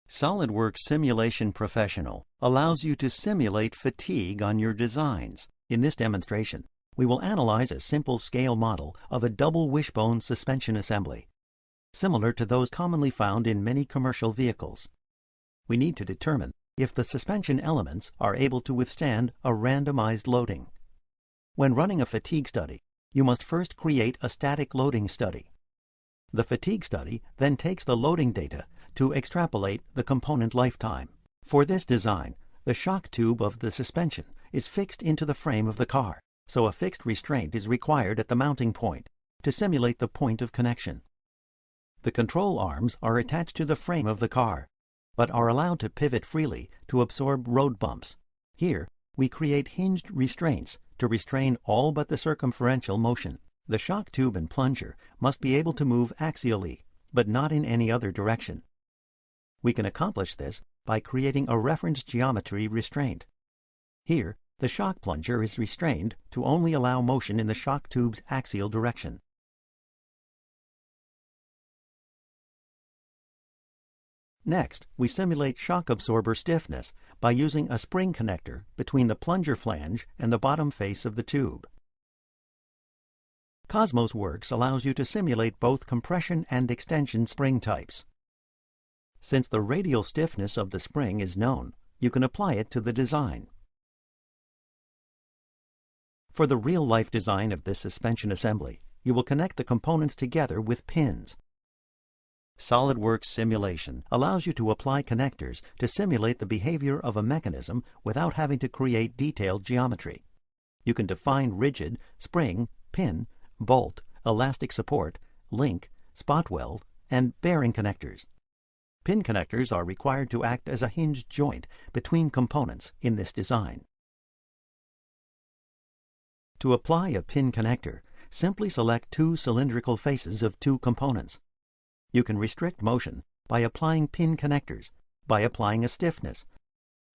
SolidWorks Simulation Professional allows you to simulate fatigue on your designs. In this demonstration, we will analyze a simple scale model of a double wishbone suspension assembly, similar to those commonly found in many commercial vehicles. We need to determine if the suspension elements are able to withstand a randomized loading. When running a fatigue study, you must first create a static loading study. The fatigue study then takes the loading data to extrapolate the component lifetime. For this design, the shock tube of the suspension is fixed into the frame of the car, so a fixed restraint is required at the mounting point to simulate the point of connection. The control arms are attached to the frame of the car, but are allowed to pivot freely to absorb road bumps. Here, we create hinged restraints to restrain all but the circumferential motion. The shock tube and plunger must be able to move axially, but not in any other direction. We can accomplish this by creating a reference geometry restraint. Here, the shock plunger is restrained to only allow motion in the shock tube's axial direction. Next, we simulate shock absorber stiffness by using a spring connector between the plunger flange and the bottom face of the tube. CosmosWorks allows you to simulate both compression and extension spring types. Since the radial stiffness of the spring is known, you can apply it to the design. For the real-life design of this suspension assembly, you will connect the components together with pins. SolidWorks Simulation allows you to apply connectors to simulate the behavior of a mechanism without having to create detailed geometry. You can define rigid, spring, pin, bolt, elastic support, link, spot weld, and bearing connectors. Pin connectors are required to act as a hinged joint between components in this design. To apply a pin connector, simply select two cylindrical faces of two components. You can restrict motion by applying pin connectors, by applying a stiffness,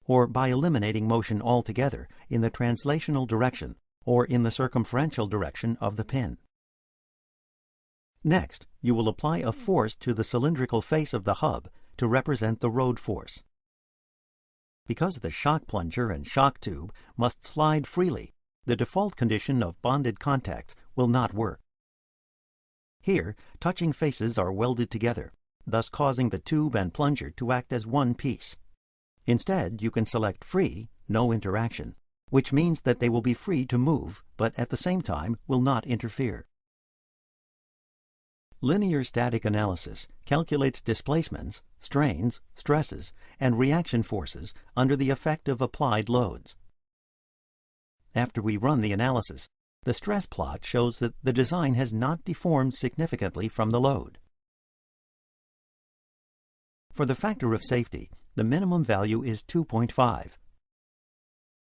or by eliminating motion altogether in the translational direction or in the circumferential direction of the pin. Next, you will apply a force to the cylindrical face of the hub to represent the road force. Because the shock plunger and shock tube must slide freely, the default condition of bonded contacts will not work. Here, touching faces are welded together, thus causing the tube and plunger to act as one piece. Instead, you can select free, no interaction, which means that they will be free to move, but at the same time will not interfere. Linear static analysis calculates displacements, strains, stresses, and reaction forces under the effect of applied loads. After we run the analysis, the stress plot shows that the design has not deformed significantly from the load. For the factor of safety, the minimum value is 2.5.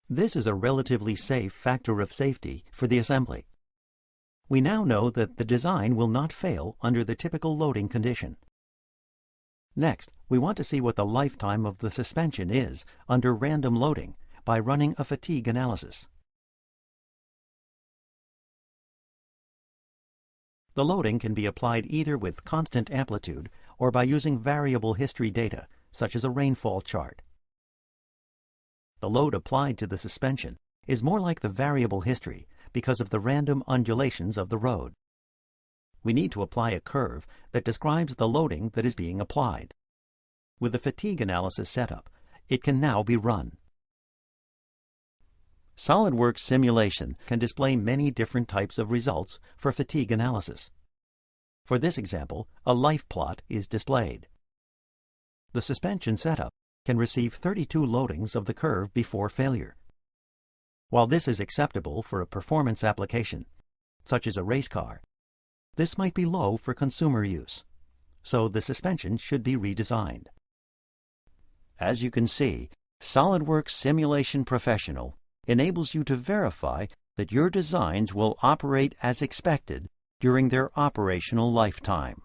This is a relatively safe factor of safety for the assembly. We now know that the design will not fail under the typical loading condition. Next, we want to see what the lifetime of the suspension is under random loading by running a fatigue analysis. The loading can be applied either with constant amplitude or by using variable history data, such as a rainfall chart. The load applied to the suspension is more like the variable history because of the random undulations of the road. We need to apply a curve that describes the loading that is being applied. With the fatigue analysis set up, it can now be run. SolidWorks Simulation can display many different types of results for fatigue analysis. For this example, a life plot is displayed. The suspension setup can receive 32 loadings of the curve before failure. While this is acceptable for a performance application, such as a race car, this might be low for consumer use, so the suspension should be redesigned. As you can see, SolidWorks Simulation Professional enables you to verify that your designs will operate as expected during their operational lifetime.